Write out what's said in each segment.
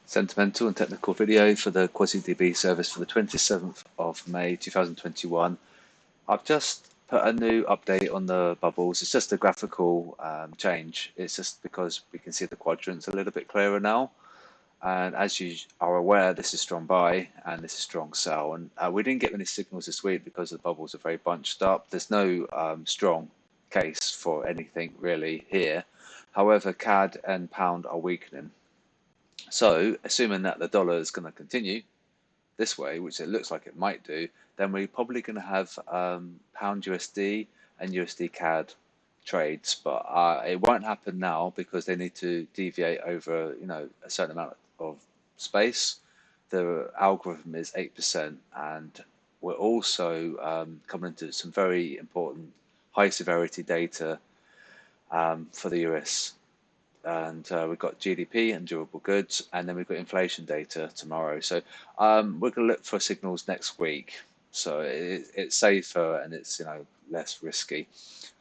Sentimental and technical video for the QuasiDB service for the 27th of May 2021. I've just put a new update on the bubbles. It's just a graphical change. It's just because we can see the quadrants a little bit clearer now. And as you are aware, this is strong buy and this is strong sell. And we didn't get many signals this week because the bubbles are very bunched up. There's no strong case for anything really here. However, CAD and pound are weakening. So, assuming that the dollar is going to continue this way, which it looks like it might do, then we're probably going to have pound USD and USD CAD trades, but it won't happen now because they need to deviate over, a certain amount of space. The algorithm is 8%, and we're also coming into some very important high severity data for the US, and we've got GDP and durable goods, and then we've got inflation data tomorrow. So we're going to look for signals next week. So it's safer and it's less risky.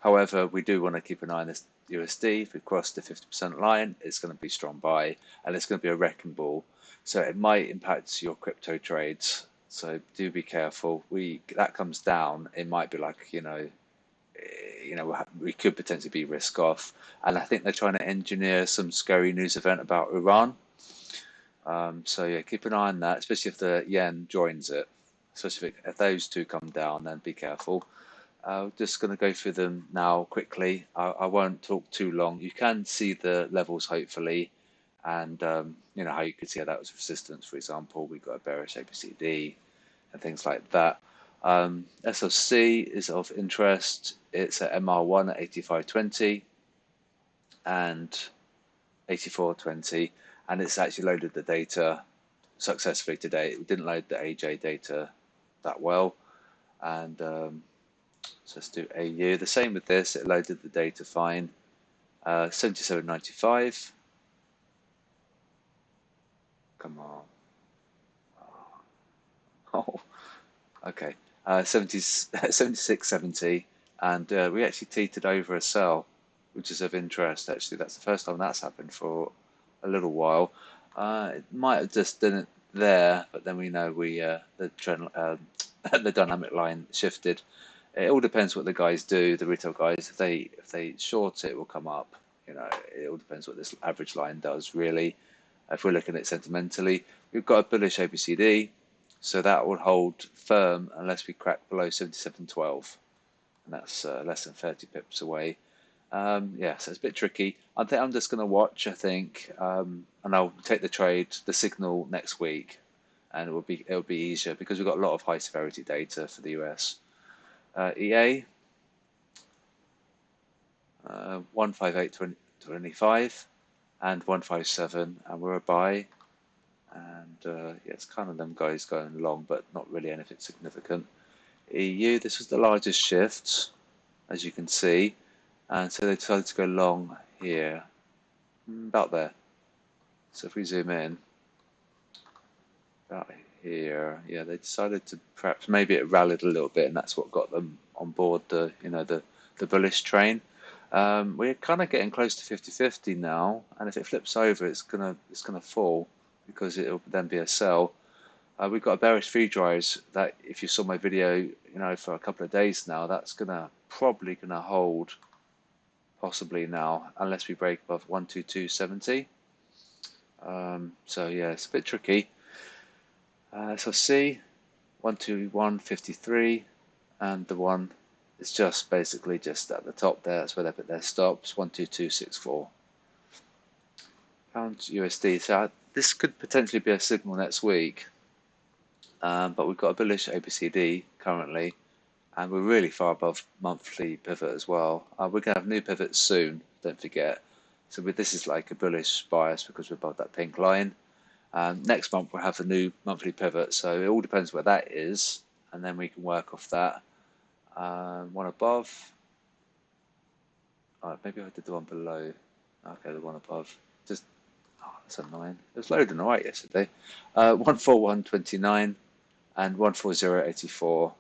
However, we do want to keep an eye on this USD. If we cross the 50% line, it's going to be strong buy, and it's going to be a wrecking ball. So it might impact your crypto trades. So do be careful. That comes down, it might be like we could potentially be risk off. And I think they're trying to engineer some scary news event about Iran. So yeah, keep an eye on that, especially if the yen joins it. Especially if those two come down, then be careful. Just going to go through them now quickly. I won't talk too long. You can see the levels hopefully, and how you could see how that was resistance. For example, we got a bearish ABCD and things like that. SLC is of interest. It's at MR1 at 85.20 and 84.20, and it's actually loaded the data successfully today. It didn't load the AJ data that well, and so let's do AU. The same with this, it loaded the data fine. 77.95. Come on. Oh, okay. 76.70, and we actually teetered over a sell, which is of interest. Actually, that's the first time that's happened for a little while. It might have just done it there, but then we know the trend, the dynamic line shifted. It all depends what the guys do, the retail guys. If they short it, will come up. It all depends what this average line does, really. If we're looking at it sentimentally, we've got a bullish ABCD, so that will hold firm unless we crack below 77.12, and that's less than 30 pips away. So it's a bit tricky. I think I'm just going to watch, and I'll take the trade, the signal next week, and it'll be easier because we've got a lot of high severity data for the US. EA 158.25 and 157, and we're a buy. And it's kind of them guys going long, but not really anything significant. EU, this was the largest shift, as you can see, and so they decided to go long here, about there. So if we zoom in, about here, yeah, they decided to perhaps maybe it rallied a little bit, and that's what got them on board the bullish train. We're kind of getting close to 50-50 now, and if it flips over, it's gonna fall, because it'll then be a sell. We've got a bearish free drives that, if you saw my video, for a couple of days now, that's probably gonna hold, possibly now, unless we break above 122.70. So yeah, it's a bit tricky. So C 121.53, and the one is just basically just at the top there. That's where they put their stops. 122.64. Pound USD. So this could potentially be a signal next week, but we've got a bullish ABCD currently, and we're really far above monthly pivot as well. We're going to have new pivots soon, don't forget. So this is like a bullish bias because we're above that pink line. Next month we'll have a new monthly pivot, so it all depends where that is, and then we can work off that. One above. Maybe I did the one below. Okay, the one above. That's annoying. It was loading all right yesterday. 141.29 and 140.84,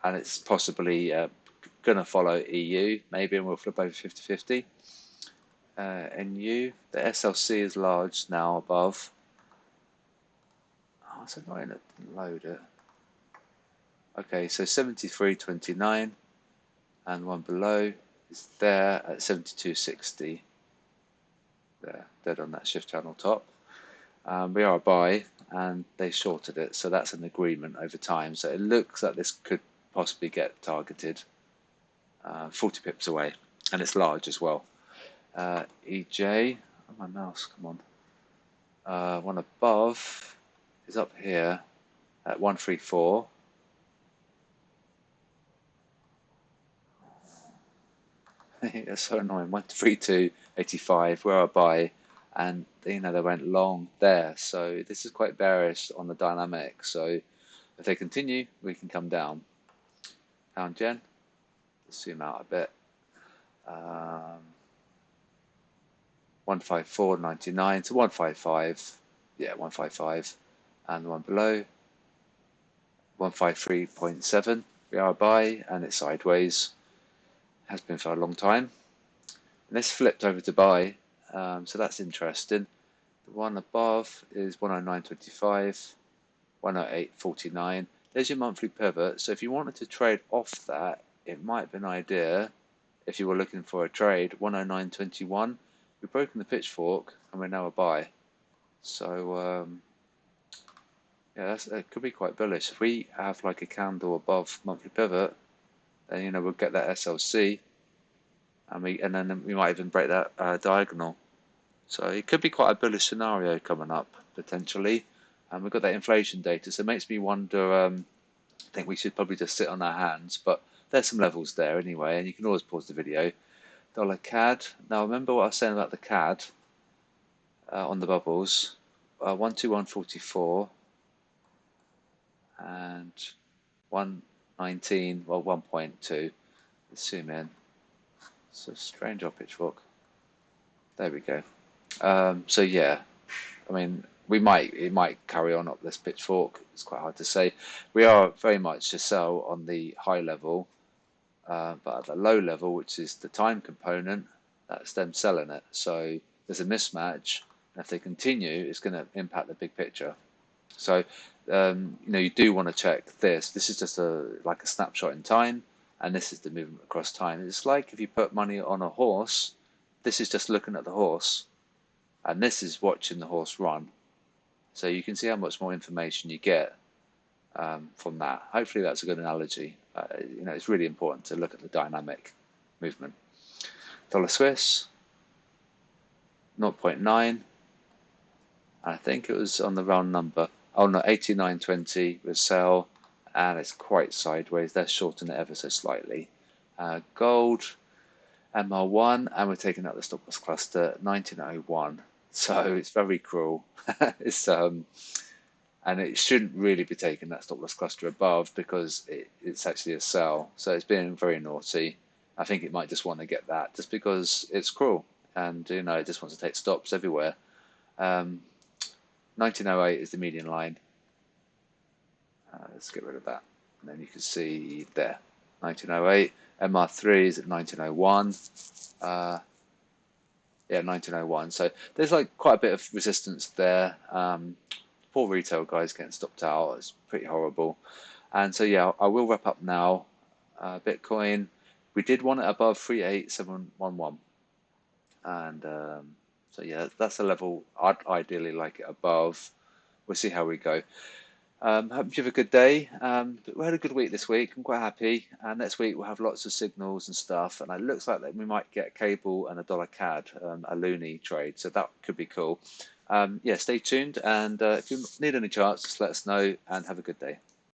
and it's possibly going to follow EU, maybe, and we'll flip over 50-50. NU, the SLC is large now above, Oh, it's annoying it didn't load it. Okay, so 73.29, and one below is there at 72.60. There, dead on that shift channel top. We are a buy, and they shorted it, so that's an agreement over time. So it looks like this could possibly get targeted 40 pips away, and it's large as well. EJ, oh, my mouse, come on. One above is up here at 134. It's so annoying. 132.85. We're a buy, and they went long there. So this is quite bearish on the dynamic. So if they continue, we can come down. Pound yen. Let's zoom out a bit. 154.99 to 155. Yeah, 155. And the one below, 153.7. We are a buy, and it's sideways. Has been for a long time. And this flipped over to buy, so that's interesting. The one above is 109.25, 108.49. There's your monthly pivot. So if you wanted to trade off that, it might be an idea. If you were looking for a trade, 109.21. We've broken the pitchfork, and we're now a buy. So yeah, it could be quite bullish. If we have like a candle above monthly pivot, then we'll get that SLC, and then we might even break that diagonal. So it could be quite a bullish scenario coming up potentially. And we've got that inflation data, so it makes me wonder. I think we should probably just sit on our hands, but there's some levels there anyway, and you can always pause the video. Dollar CAD. Now remember what I was saying about the CAD on the bubbles. 121.44 and 119. Well, 1.2. Let's zoom in. It's a strange old pitchfork. There we go. So yeah, I mean, it might carry on up this pitchfork. It's quite hard to say. We are very much a sell on the high level, but at the low level, which is the time component, that's them selling it. So there's a mismatch, and if they continue, it's going to impact the big picture. So you do want to check this. This is just like a snapshot in time, and this is the movement across time. It's like if you put money on a horse. This is just looking at the horse, and this is watching the horse run. So you can see how much more information you get from that. Hopefully that's a good analogy. It's really important to look at the dynamic movement. Dollar Swiss, 0.9. I think it was on the round number. Oh no, 89.20 was sell, and it's quite sideways. They're shorting it ever so slightly. Gold, MR1, and we're taking out the stop loss cluster, 1901. So it's very cruel. And it shouldn't really be taking that stop loss cluster above because it's actually a sell. So it's being very naughty. I think it might just want to get that just because it's cruel, and it just wants to take stops everywhere. 1908 is the median line. Let's get rid of that, and then you can see there, 1908. MR3 is at 1901. Yeah, 1901. So there's like quite a bit of resistance there. Poor retail guys getting stopped out. It's pretty horrible. And so yeah, I will wrap up now. Bitcoin, we did want it above 38711, and so yeah, that's a level I'd ideally like it above. We'll see how we go. Hope you have a good day. We had a good week this week. I'm quite happy. And next week we'll have lots of signals and stuff. And it looks like that we might get cable and a dollar CAD, a loonie trade. So that could be cool. Yeah, stay tuned. And if you need any charts, just let us know and have a good day.